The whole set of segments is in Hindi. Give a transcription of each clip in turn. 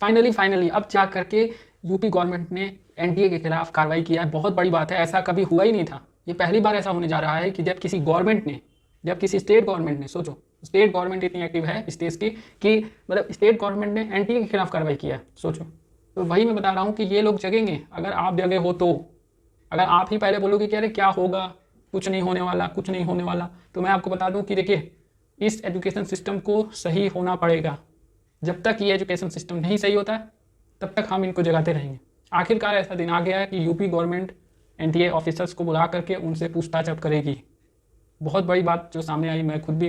फाइनली अब जा करके यूपी गवर्नमेंट ने एनटीए के खिलाफ कार्रवाई किया है। बहुत बड़ी बात है, ऐसा कभी हुआ ही नहीं था। ये पहली बार ऐसा होने जा रहा है कि जब किसी स्टेट गवर्नमेंट ने, सोचो स्टेट गवर्नमेंट इतनी एक्टिव है इस देश की कि मतलब स्टेट गवर्नमेंट ने एनटीए के खिलाफ कार्रवाई किया है, सोचो। तो वही मैं बता रहा हूँ कि ये लोग जगेंगे अगर आप जगह हो तो। अगर आप ही पहले बोलोगे कि अरे क्या होगा, कुछ नहीं होने वाला, कुछ नहीं होने वाला, तो मैं आपको बता दूं कि देखिए इस एजुकेशन सिस्टम को सही होना पड़ेगा। जब तक ये एजुकेशन सिस्टम नहीं सही होता है तब तक हम इनको जगाते रहेंगे। आखिरकार ऐसा दिन आ गया है कि यूपी गवर्नमेंट एनटीए ऑफिसर्स को बुला करके उनसे पूछताछ अब करेगी। बहुत बड़ी बात जो सामने आई, मैं खुद भी,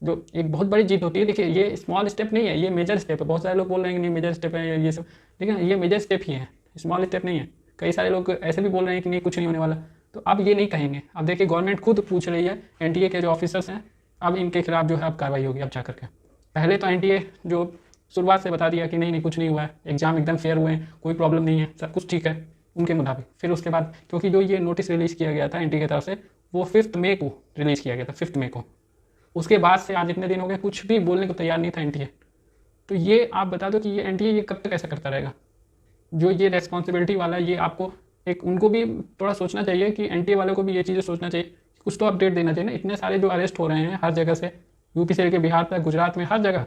जो एक बहुत बड़ी जीत होती है। देखिए ये स्मॉल स्टेप नहीं है, ये मेजर स्टेप है। बहुत सारे लोग बोल रहे हैं कि नहीं मेजर स्टेप है ये सब, लेकिन ये मेजर स्टेप ही है, स्मॉल स्टेप नहीं है। कई सारे लोग ऐसे भी बोल रहे हैं कि नहीं कुछ नहीं होने वाला, तो अब ये नहीं कहेंगे। अब देखिए गवर्नमेंट खुद पूछ रही है, एनटीए के जो ऑफिसर्स हैं अब इनके खिलाफ जो है अब कार्रवाई होगी अब जा करके। पहले तो एनटीए जो शुरुआत से बता दिया कि नहीं कुछ नहीं हुआ है, एग्जाम एकदम फेयर हुए हैं, कोई प्रॉब्लम नहीं है, सब कुछ ठीक है उनके मुताबिक। फिर उसके बाद क्योंकि जो ये नोटिस रिलीज़ किया गया था एनटीए की तरफ से वो 5 मई को रिलीज़ किया गया था, 5 मई को। उसके बाद से आज इतने दिन हो गए, कुछ भी बोलने को तैयार नहीं था एनटीए। तो ये आप बता दो कि ये एनटीए ये कब तक ऐसा करता रहेगा। जो ये रेस्पॉन्सिबिलिटी वाला, ये आपको एक उनको भी थोड़ा सोचना चाहिए कि एनटीए वालों को भी ये चीज़ें सोचना चाहिए, कुछ तो अपडेट देना चाहिए ना। इतने सारे जो अरेस्ट हो रहे हैं हर जगह से, यूपी से लेकर बिहार तक, गुजरात में, हर जगह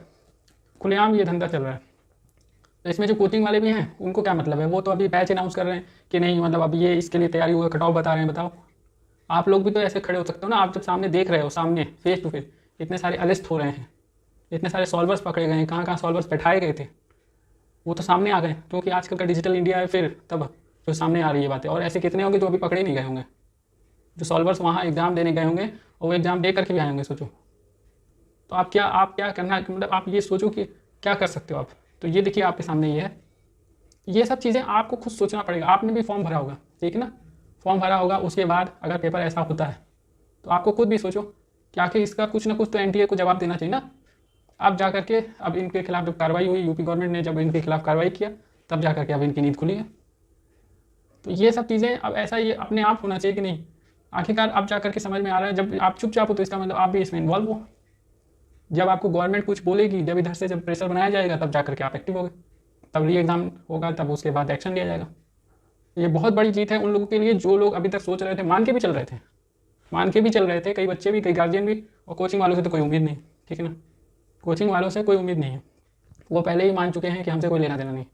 खुलेआम ये धंधा चल रहा है। तो इसमें जो कोचिंग वाले भी हैं उनको क्या मतलब है, वो तो अभी बैच अनाउंस कर रहे हैं कि नहीं मतलब अब ये इसके लिए तैयारी होगा, कटाव बता रहे हैं। बताओ आप लोग भी तो ऐसे खड़े हो सकते हो ना, आप जब सामने देख रहे हो, सामने फेस टू फेस इतने सारे अरेस्ट हो रहे हैं, इतने सारे सॉल्वर्स पकड़े गए हैं, कहाँ कहाँ सॉल्वर्स बैठाए गए थे, वो तो सामने आ गए क्योंकि आजकल का डिजिटल इंडिया है। फिर तब जो सामने आ रही है बातें, और ऐसे कितने होंगे जो अभी पकड़े नहीं गए होंगे, जो सॉल्वर्स वहाँ एग्जाम देने गए होंगे और वो एग्जाम दे करके भी आए होंगे, सोचो। तो आप क्या करना है, मतलब आप ये सोचो कि क्या कर सकते हो आप। तो ये देखिए आपके सामने ये है, ये सब चीज़ें आपको खुद सोचना पड़ेगा। आपने भी फॉर्म भरा होगा, ठीक है ना, फॉर्म भरा होगा, उसके बाद अगर पेपर ऐसा होता है तो आपको खुद भी सोचो कि आखिर इसका कुछ ना कुछ तो एनटीए को जवाब देना चाहिए ना। अब जा करके अब इनके खिलाफ जब कार्रवाई हुई, यूपी गवर्नमेंट ने जब इनके खिलाफ कार्रवाई किया, तब जा करके अब इनकी नींद खुली है। तो ये सब चीज़ें अब ऐसा ये अपने आप होना चाहिए कि नहीं। आखिरकार अब जा करके समझ में आ रहा है, जब आप चुपचाप हो तो इसका मतलब आप भी इसमें इन्वॉल्व हो। जब आपको गवर्नमेंट कुछ बोलेगी, जब इधर से जब प्रेशर बनाया जाएगा, तब जा करके आप एक्टिव होगे, तब री एग्ज़ाम होगा, तब उसके बाद एक्शन लिया जाएगा। ये बहुत बड़ी जीत है उन लोगों के लिए जो लोग अभी तक सोच रहे थे, मान के भी चल रहे थे, कई बच्चे भी, कई गार्जियन भी। और कोचिंग वालों से तो कोई उम्मीद नहीं, ठीक है ना, कोचिंग वालों से कोई उम्मीद नहीं है, वो पहले ही मान चुके हैं कि हमसे कोई लेना देना नहीं।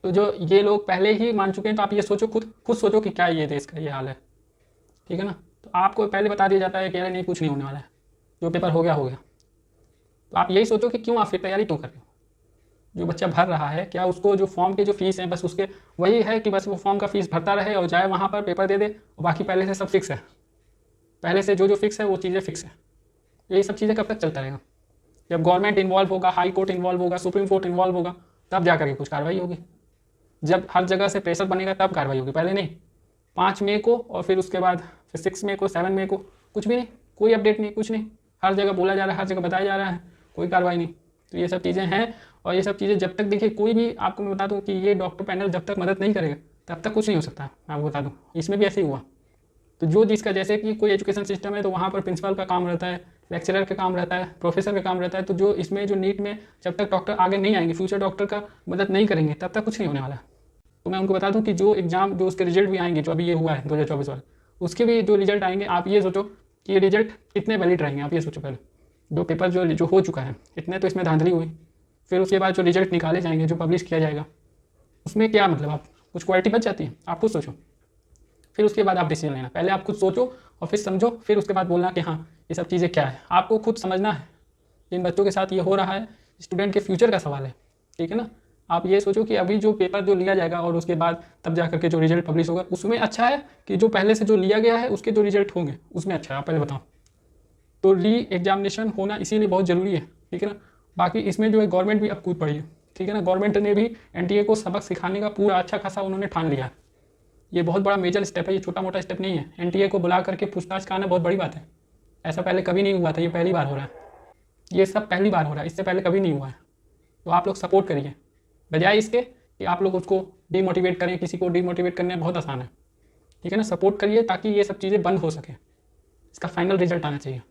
तो जो ये लोग पहले ही मान चुके हैं, तो आप ये सोचो, खुद सोचो कि क्या ये देश का ये हाल है, ठीक है ना। तो आपको पहले बता दिया जाता है कि अरे नहीं कुछ नहीं होने वाला है, जो पेपर हो गया हो गया। तो आप यही सोचो कि क्यों आप फिर तैयारी क्यों कर रहे हो। जो बच्चा भर रहा है, क्या उसको जो फॉर्म के जो फीस है बस उसके वही है कि बस वो फॉर्म का फीस भरता रहे और जाए वहाँ पर पेपर दे दे, और बाकी पहले से सब फिक्स है, पहले से जो फिक्स है वो चीज़ें फिक्स है। यही सब चीज़ें कब तक चलता रहेगा। जब गवर्नमेंट इन्वॉल्व होगा, हाई कोर्ट इन्वॉल्व होगा, सुप्रीम कोर्ट इन्वॉल्व होगा, तब जा करके कुछ कार्रवाई होगी। जब हर जगह से प्रेशर बनेगा तब कार्रवाई होगी, पहले नहीं। 5 मई को और फिर उसके बाद फिर 6 मई को, 7 मई को कुछ भी नहीं, कोई अपडेट नहीं, कुछ नहीं। हर जगह बोला जा रहा है, हर जगह बताया जा रहा है, कोई कार्रवाई नहीं। तो ये सब चीज़ें हैं, और ये सब चीज़ें जब तक, देखिए कोई भी, आपको मैं बता दूं कि ये डॉक्टर पैनल जब तक मदद नहीं करेगा तब तक कुछ नहीं हो सकता। मैं आपको बता दूं इसमें भी ऐसे ही हुआ। तो जो जिसका, जैसे कि कोई एजुकेशन सिस्टम है तो वहाँ पर प्रिंसिपल का काम रहता है, लेक्चरर का काम रहता है, प्रोफेसर का काम रहता है। तो जो इसमें जो नीट में जब तक डॉक्टर आगे नहीं आएंगे, फ्यूचर डॉक्टर का मदद नहीं करेंगे, तब तक कुछ नहीं होने वाला। तो मैं उनको बता दूं कि जो एग्जाम, जो उसके रिजल्ट भी आएंगे, जो अभी ये हुआ है 2024 वाला, उसके भी जो रिजल्ट आएंगे, आप ये सोचो कि ये रिजल्ट कितने वैलिड रहेंगे। आप ये सोचो पहले, जो पेपर जो हो चुका है, इतने तो इसमें धांधली हुई, फिर उसके बाद जो रिजल्ट निकाले जाएंगे, जो पब्लिश किया जाएगा, उसमें क्या मतलब, आप कुछ क्वालिटी बच जाती है। आप खुद सोचो, फिर उसके बाद आप डिसीजन लेना। पहले आप खुद सोचो और फिर समझो, फिर उसके बाद बोलना कि हाँ ये सब चीज़ें क्या है। आपको खुद समझना है जिन बच्चों के साथ ये हो रहा है, स्टूडेंट के फ्यूचर का सवाल है, ठीक है ना। आप ये सोचो कि अभी जो पेपर जो लिया जाएगा और उसके बाद तब जा करके जो रिजल्ट पब्लिश होगा, उसमें अच्छा है कि जो पहले से जो लिया गया है उसके जो रिजल्ट होंगे उसमें अच्छा है। आप पहले बताओ। तो री एग्जामिनेशन होना इसीलिए बहुत ज़रूरी है, ठीक है ना। बाकी इसमें जो है गवर्नमेंट भी अब कूद पड़ी है, ठीक है ना। गवर्नमेंट ने भी एनटीए को सबक सिखाने का पूरा अच्छा खासा उन्होंने ठान लिया है। ये बहुत बड़ा मेजर स्टेप है, ये छोटा मोटा स्टेप नहीं है। एनटीए को बुला करके पूछताछ कराना बहुत बड़ी बात है, ऐसा पहले कभी नहीं हुआ था, ये पहली बार हो रहा है। ये सब पहली बार हो रहा है, इससे पहले कभी नहीं हुआ है। तो आप लोग सपोर्ट करिए, बजाय इसके कि आप लोग उसको डीमोटिवेट करें। किसी को डीमोटिवेट करना बहुत आसान है, ठीक है ना। सपोर्ट करिए ताकि ये सब चीज़ें बंद हो सके, इसका फाइनल रिजल्ट आना चाहिए।